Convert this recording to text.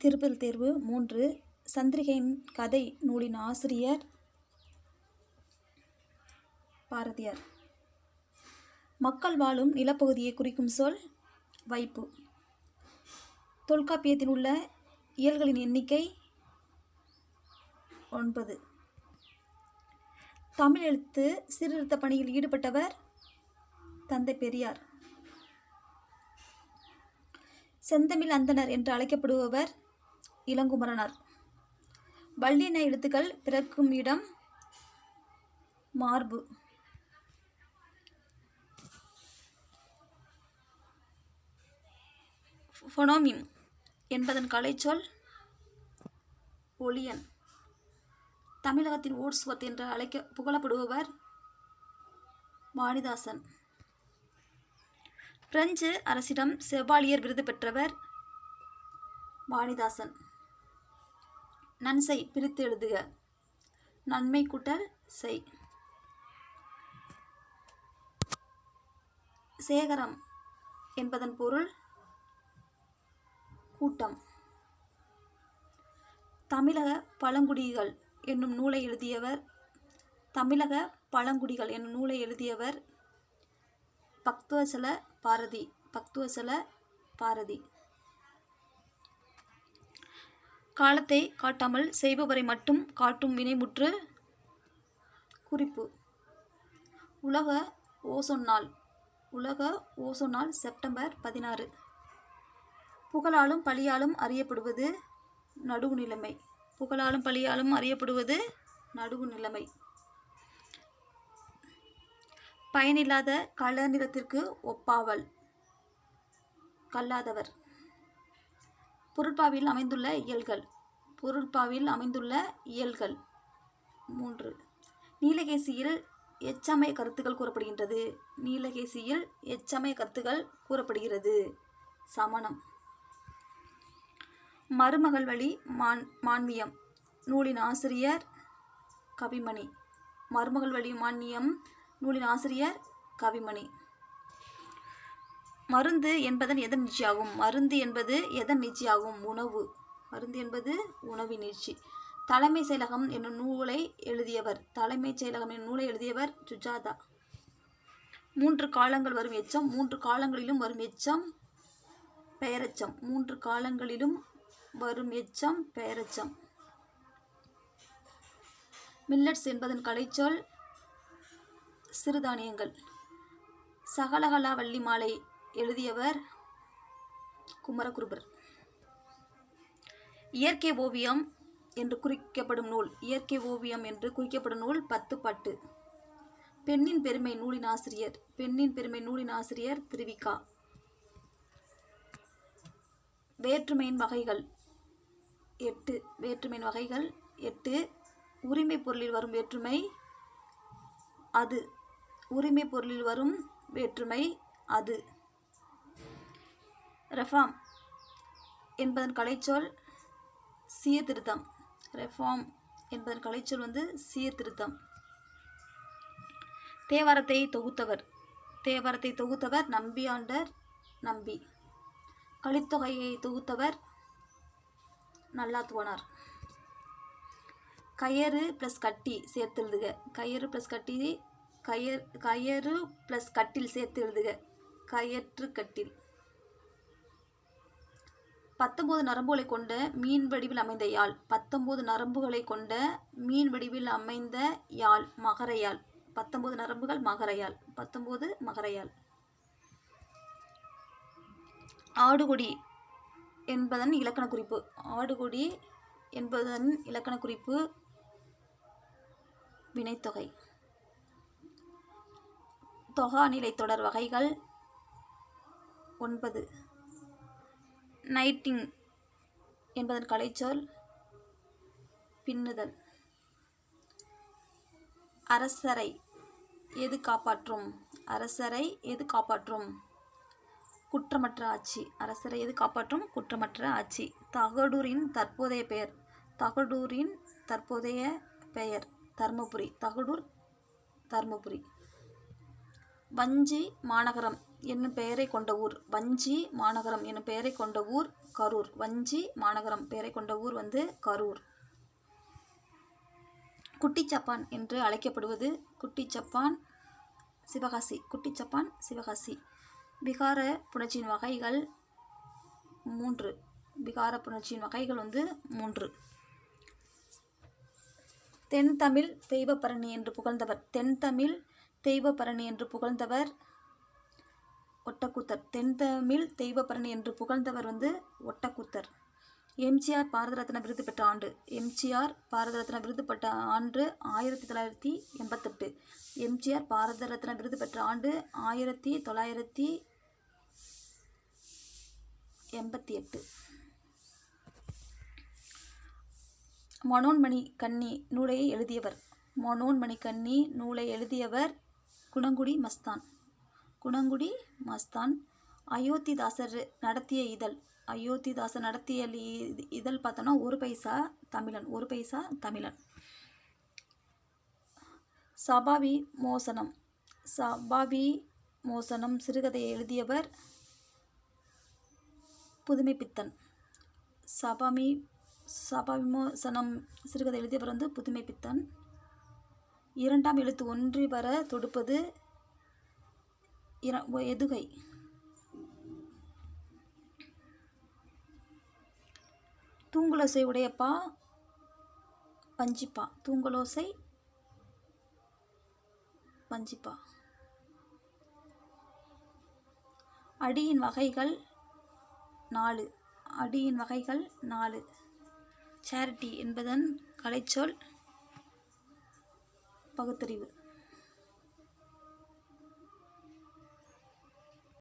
திருக்குறள் தேர்வு 3 சந்திரிகையின் கதை நூலின் ஆசிரியர் பாரதியார். மக்கள் வாழும் நிலப்பகுதியை குறிக்கும் சொல் வைப்பு. தொல்காப்பியத்தில் உள்ள இயல்களின் எண்ணிக்கை 9. தமிழ் எழுத்து சீர்திருத்த பணியில் ஈடுபட்டவர் தந்தை பெரியார். செந்தமிழ் அந்தணர் என்று அழைக்கப்படுபவர் இளங்குமரனார். வல்லின எழுத்துக்கள் பிறக்கும் இடம் மார்பு. ஃபோனோமிம் என்பதன் கலைச்சொல் ஒளியன். தமிழகத்தின் ஓட்ஸ்வர்த் என்று புகழப்படுபவர் வாணிதாசன். பிரெஞ்சு அரசிடம் செவாலியர் விருது பெற்றவர் வாணிதாசன். நன்செய் பிரித்து எழுதுக. நன்மை கூட்டல் செய். சேகரம் என்பதன் பொருள் கூட்டம். தமிழக பழங்குடிகள் என்னும் நூலை எழுதியவர் பக்தவத்சல பாரதி. காலத்தை காட்டாமல் செய்பவரை மட்டும் காட்டும் வினைமுற்று குறிப்பு. உலக ஓசோன் நாள் செப்டம்பர் 16. புகழாலும் பழியாலும் அறியப்படுவது நடுவு நிலைமை. பயனில்லாத கலர் நிறத்திற்கு ஒப்பாவல் கல்லாதவர். பொருட்பாவில் அமைந்துள்ள இயல்கள் 3. நீலகேசியில் எச்சமய கருத்துக்கள் கூறப்படுகிறது. சமணம். மருமகள் வழி மான்மியம் நூலின் ஆசிரியர் கவிமணி. மருந்து என்பது எதன் நீட்சியாகும்? உணவின் நீட்சி. தலைமைச் செயலகம் என்னும் நூலை எழுதியவர் சுஜாதா. 3 காலங்கள் வரும் எச்சம். 3 காலங்களிலும் வரும் எச்சம் பெயரெச்சம். மில்லட்ஸ் என்பதன் கலைச்சொல் சிறுதானியங்கள். சகலகலா வள்ளி மாலை எழுதியவர் குமரகுருபர். இயற்கை ஓவியம் என்று குறிக்கப்படும் நூல் 10 பாட்டு. பெண்ணின் பெருமை நூலின் ஆசிரியர் திருவிக்கா. வேற்றுமையின் வகைகள் 8. உரிமை பொருளில் வரும் வேற்றுமை அது. ரெஃபார்ம் என்பதன் கலைச்சொல் சீர்திருத்தம். தேவாரத்தை தொகுத்தவர் நம்பியாண்டர் நம்பி. கலித்தொகையை தொகுத்தவர் நல்லாத்துவனார். கயறு ப்ளஸ் கட்டி சேர்த்தெழுதுக. கயறு ப்ளஸ் கட்டில் சேர்த்து எழுதுக. கயற்று கட்டில். 19 நரம்புகளை கொண்ட மீன் வடிவில் அமைந்த யாழ் மகரயாழ். 19 நரம்புகள் மகரயாழ். ஆடுகொடி என்பதன் இலக்கண குறிப்பு வினைத்தொகை. தொகாநிலை தொடர் வகைகள் 9. நைட்டிங் என்பதன் கலைச்சொல் பின்னுதல். அரசரை எது காப்பாற்றும்? குற்றமற்ற ஆட்சி. தகடூரின் தற்போதைய பெயர் தர்மபுரி. வஞ்சி மாநகரம் என்னும் பெயரை கொண்ட ஊர். வஞ்சி மாநகரம் என்னும் பெயரை கொண்ட ஊர் கரூர். வஞ்சி மாநகரம் பெயரை கொண்ட ஊர் வந்து கரூர். குட்டிச்சப்பான் என்று அழைக்கப்படுவது குட்டிச்சப்பான் சிவகாசி. குட்டிச்சப்பான் சிவகாசி. விகார புணர்ச்சியின் வகைகள் 3. விகார புணர்ச்சியின் வகைகள் வந்து 3. தென்தமிழ் தெய்வப்பரணி என்று புகழ்ந்தவர். தென்தமிழ் தெய்வப்பரணி என்று புகழ்ந்தவர் ஒட்டக்கூத்தர். தென்தமிழ் தெய்வப்பரணி என்று புகழ்ந்தவர் வந்து ஒட்டக்கூத்தர். எம்ஜிஆர் பாரத ரத்னா விருது பெற்ற ஆண்டு. எம்ஜிஆர் பாரத ரத்னா விருது பெற்ற ஆண்டு 1988. எம்ஜிஆர் பாரத ரத்னா விருது பெற்ற ஆண்டு 1988. மனோன்மணி கண்ணி நூலை எழுதியவர். மனோன்மணி கண்ணி நூலை எழுதியவர் குணங்குடி மஸ்தான். குணங்குடி மஸ்தான். அயோத்திதாசர் நடத்திய இதழ். அயோத்திதாசர் நடத்திய இதழ் பார்த்தோன்னா ஒரு பைசா தமிழன். ஒரு பைசா தமிழன். சபாவி மோசனம். சபாவி மோசனம் சிறுகதையை எழுதியவர் புதுமைப்பித்தன். சபாவிமோசனம் சிறுகதை எழுதியவர் வந்து புதுமைப்பித்தன். 2ஆம் எழுத்து ஒன்றி வர தொடுப்பது எதுகை. தூங்குலோசை உடையப்பா பஞ்சிப்பா. தூங்குலோசை பஞ்சிப்பா. அடியின் வகைகள் 4. அடியின் வகைகள் 4. சேரிட்டி என்பதன் கலைச்சொல் பகுத்தறிவு.